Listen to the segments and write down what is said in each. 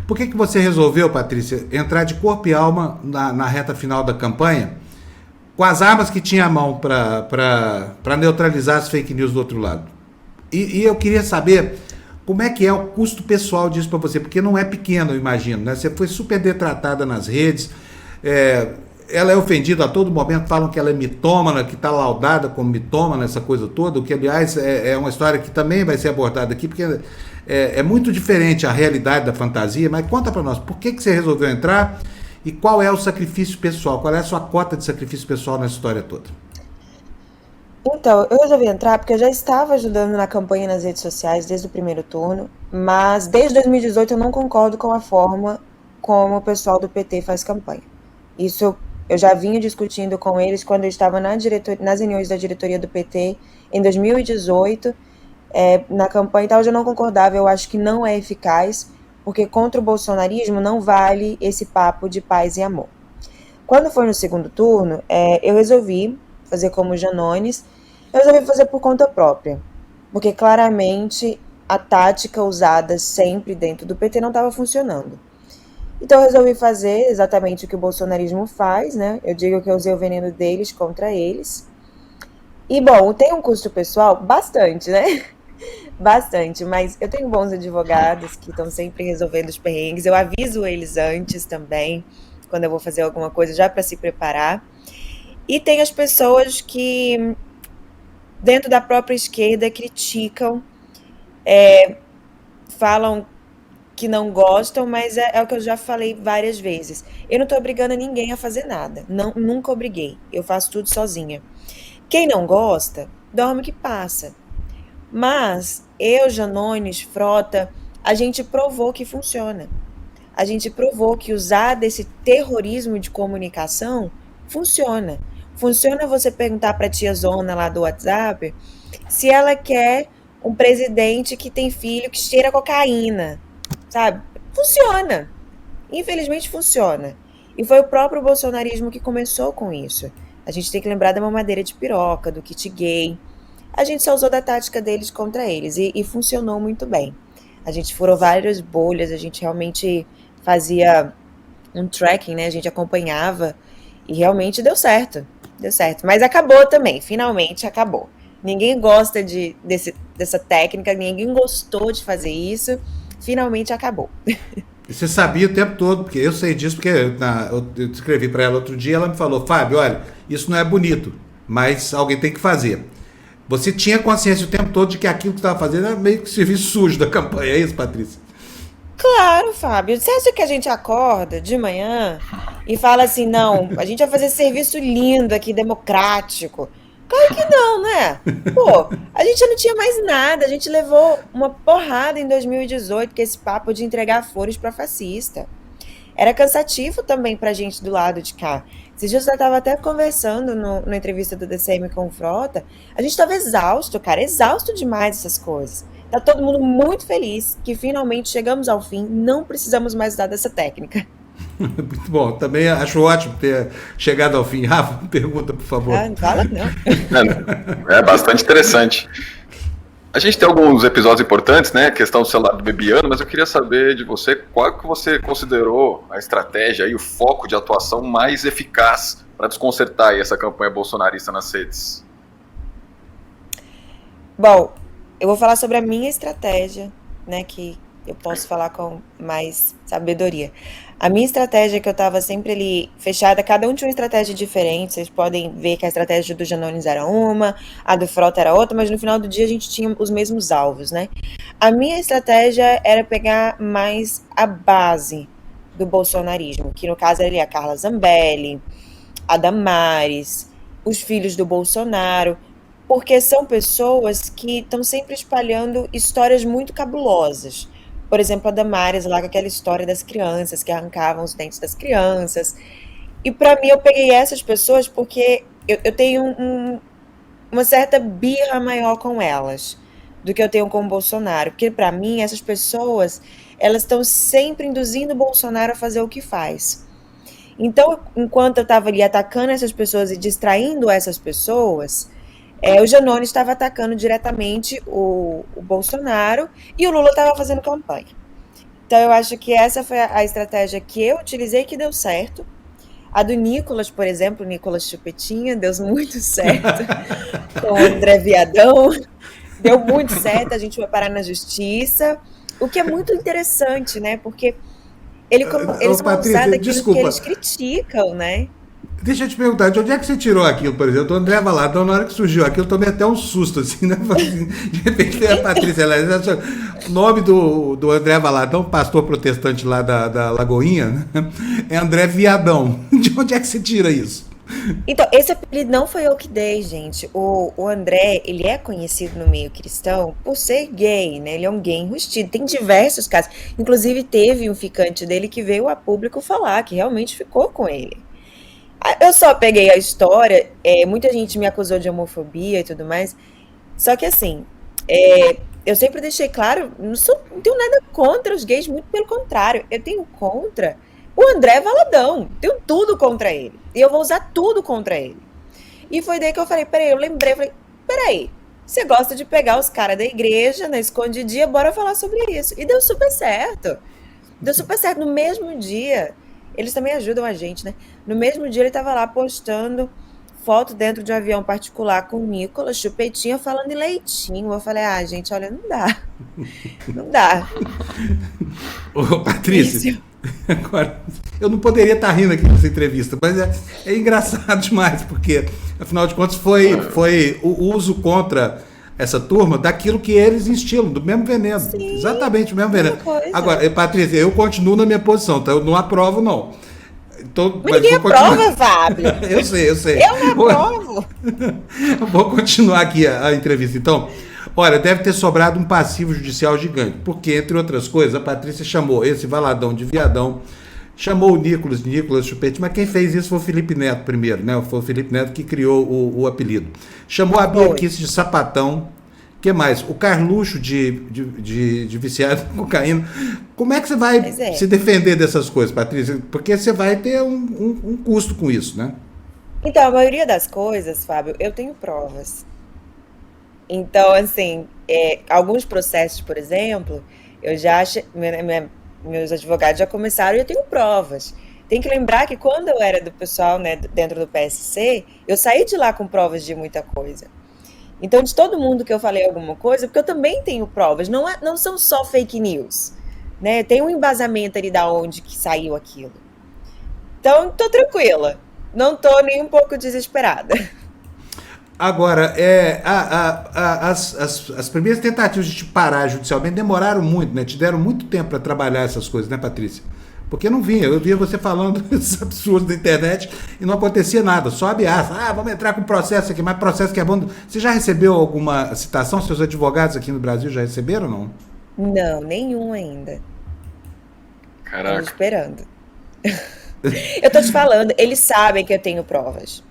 Por que você resolveu, Patrícia, entrar de corpo e alma na reta final da campanha, com as armas que tinha à mão para neutralizar as fake news do outro lado? E eu queria saber como é que é o custo pessoal disso para você, porque não é pequeno, eu imagino, né? Você foi super detratada nas redes, ela é ofendida a todo momento, falam que ela é mitômana, que está laudada como mitômana, essa coisa toda, o que, aliás, é uma história que também vai ser abordada aqui, porque é muito diferente a realidade da fantasia, mas conta para nós, por que você resolveu entrar e qual é o sacrifício pessoal, qual é a sua cota de sacrifício pessoal nessa história toda? Então, eu resolvi entrar porque eu já estava ajudando na campanha nas redes sociais desde o primeiro turno, mas desde 2018 eu não concordo com a forma como o pessoal do PT faz campanha. Isso eu já vinha discutindo com eles quando eu estava nas reuniões da diretoria do PT em 2018, na campanha e tal, eu já não concordava, eu acho que não é eficaz, porque contra o bolsonarismo não vale esse papo de paz e amor. Quando foi no segundo turno, eu resolvi fazer como o Janones, eu resolvi fazer por conta própria, porque claramente a tática usada sempre dentro do PT não estava funcionando. Então eu resolvi fazer exatamente o que o bolsonarismo faz, né? Eu digo que eu usei o veneno deles contra eles. E bom, tem um custo pessoal? Bastante, né? Bastante, mas eu tenho bons advogados que estão sempre resolvendo os perrengues. Eu aviso eles antes também, quando eu vou fazer alguma coisa, já para se preparar. E tem as pessoas que, dentro da própria esquerda, criticam, falam que não gostam, mas é o que eu já falei várias vezes. Eu não estou obrigando ninguém a fazer nada. Não, nunca obriguei. Eu faço tudo sozinha. Quem não gosta, dorme que passa. Mas eu, Janones, Frota, a gente provou que funciona. A gente provou que usar desse terrorismo de comunicação funciona. Funciona você perguntar para a tia Zona lá do WhatsApp se ela quer um presidente que tem filho que cheira cocaína, sabe? Funciona. Infelizmente funciona. E foi o próprio bolsonarismo que começou com isso. A gente tem que lembrar da mamadeira de piroca, do kit gay. A gente só usou da tática deles contra eles e funcionou muito bem. A gente furou várias bolhas, a gente realmente fazia um tracking, né? A gente acompanhava e realmente deu certo. Deu certo. Mas acabou também, finalmente acabou. Ninguém gosta dessa técnica, ninguém gostou de fazer isso. Finalmente acabou. E você sabia o tempo todo, porque eu sei disso, porque eu escrevi para ela outro dia, ela me falou, Fábio, olha, isso não é bonito, mas alguém tem que fazer. Você tinha consciência o tempo todo de que aquilo que estava fazendo era meio que serviço sujo da campanha, é isso, Patrícia? Claro, Fábio. Você acha que a gente acorda de manhã e fala assim, não, a gente vai fazer serviço lindo aqui, democrático? Claro que não, né? Pô, a gente não tinha mais nada, a gente levou uma porrada em 2018, que esse papo de entregar flores para fascista. Era cansativo também pra gente do lado de cá. Esses dias eu estava até conversando na entrevista do DCM com o Frota, a gente estava exausto, cara, exausto demais essas coisas. Tá todo mundo muito feliz que finalmente chegamos ao fim, não precisamos mais usar dessa técnica. Muito bom, também acho ótimo ter chegado ao fim. Rafa, pergunta, por favor. Ah, não fala não. É bastante interessante. A gente tem alguns episódios importantes, né? A questão do celular do Bebiano, mas eu queria saber de você qual que você considerou a estratégia e o foco de atuação mais eficaz para desconcertar aí essa campanha bolsonarista nas redes. Bom, eu vou falar sobre a minha estratégia, né, que eu posso falar com mais sabedoria. A minha estratégia, que eu estava sempre ali fechada, cada um tinha uma estratégia diferente, vocês podem ver que a estratégia do Janones era uma, a do Frota era outra, mas no final do dia a gente tinha os mesmos alvos, né? A minha estratégia era pegar mais a base do bolsonarismo, que no caso era ali a Carla Zambelli, a Damares, os filhos do Bolsonaro, porque são pessoas que estão sempre espalhando histórias muito cabulosas. Por exemplo, a Damares lá com aquela história das crianças que arrancavam os dentes das crianças. E para mim eu peguei essas pessoas porque eu tenho uma certa birra maior com elas do que eu tenho com o Bolsonaro. Porque para mim essas pessoas, elas estão sempre induzindo o Bolsonaro a fazer o que faz. Então, enquanto eu estava ali atacando essas pessoas e distraindo essas pessoas, o Janones estava atacando diretamente o Bolsonaro e o Lula estava fazendo campanha. Então eu acho que essa foi a estratégia que eu utilizei que deu certo. A do Nicolas, por exemplo, o Nicolas Chupetinha, deu muito certo. Com o André Viadão, deu muito certo, a gente vai parar na justiça. O que é muito interessante, né? Porque eles vão Patrícia, usar daquilo que desculpa. eles criticam, né? Deixa eu te perguntar, de onde é que você tirou aquilo, por exemplo? O André Valadão, na hora que surgiu aquilo, eu tomei até um susto, assim, né? De repente veio a Patrícia, o nome do André Valadão, pastor protestante lá da Lagoinha, né? É André Viadão. De onde é que você tira isso? Então, esse apelido não foi eu que dei, gente. O André, ele é conhecido no meio cristão por ser gay, né? Ele é um gay enrustido. Tem diversos casos. Inclusive, teve um ficante dele que veio a público falar que realmente ficou com ele. Eu só peguei a história, muita gente me acusou de homofobia e tudo mais, só que assim, eu sempre deixei claro, não tenho nada contra os gays, muito pelo contrário, eu tenho contra o André Valadão, tenho tudo contra ele, e eu vou usar tudo contra ele. E foi daí que eu falei, peraí, você gosta de pegar os caras da igreja, na escondidinha, bora falar sobre isso. E deu super certo, no mesmo dia. Eles também ajudam a gente, né? No mesmo dia ele tava lá postando foto dentro de um avião particular com o Nicolas Chupetinha falando em leitinho. Eu falei, gente, olha, não dá. Não dá. Ô, Patrícia, agora, eu não poderia estar rindo aqui nessa entrevista, mas é engraçado demais, porque, afinal de contas, foi o uso contra essa turma daquilo que eles instilam, do mesmo veneno. Sim, Exatamente o mesmo veneno. coisa. Agora, Patrícia, eu continuo na minha posição, tá? Eu não aprovo, não. Então, Mas ninguém aprova, Fábio. Eu sei. Eu não aprovo. Vou continuar aqui a entrevista. Então, olha, deve ter sobrado um passivo judicial gigante, porque, entre outras coisas, a Patrícia chamou esse Valadão de viadão, chamou o Nicolas Chupete, mas quem fez isso foi o Felipe Neto primeiro, né? Foi o Felipe Neto que criou o apelido. Chamou a Bia Kicis de sapatão. O que mais? O Carluxo de viciado em cocaína. Como é que você vai se defender dessas coisas, Patrícia? Porque você vai ter um custo com isso, né? Então, a maioria das coisas, Fábio, eu tenho provas. Então, assim, alguns processos, por exemplo, eu já meus advogados já começaram e eu tenho provas. Tem que lembrar que quando eu era do pessoal, né, dentro do PSC, eu saí de lá com provas de muita coisa. Então, de todo mundo que eu falei alguma coisa, porque eu também tenho provas, não são só fake news, né? Tem um embasamento ali da onde que saiu aquilo. Então, tô tranquila, não tô nem um pouco desesperada. Agora, as primeiras tentativas de te parar judicialmente demoraram muito, né? Te deram muito tempo para trabalhar essas coisas, né, Patrícia? Porque não vinha, eu via você falando esses absurdos da internet e não acontecia nada, só ameaça. Vamos entrar com processo aqui, mas processo que é bom. Você já recebeu alguma citação? Seus advogados aqui no Brasil já receberam ou não? Não, nenhum ainda. Caraca. Tô esperando. Eu tô te falando, eles sabem que eu tenho provas.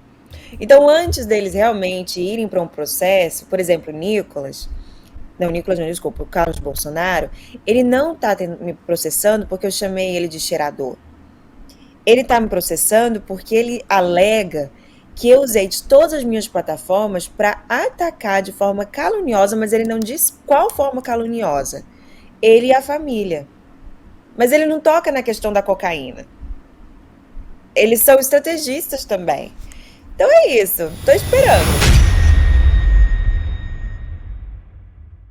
Então, antes deles realmente irem para um processo, por exemplo, o Carlos Bolsonaro, ele não está me processando porque eu chamei ele de cheirador. Ele está me processando porque ele alega que eu usei de todas as minhas plataformas para atacar de forma caluniosa, mas ele não diz qual forma caluniosa. Ele e a família. Mas ele não toca na questão da cocaína. Eles são estrategistas também. Então é isso, tô esperando.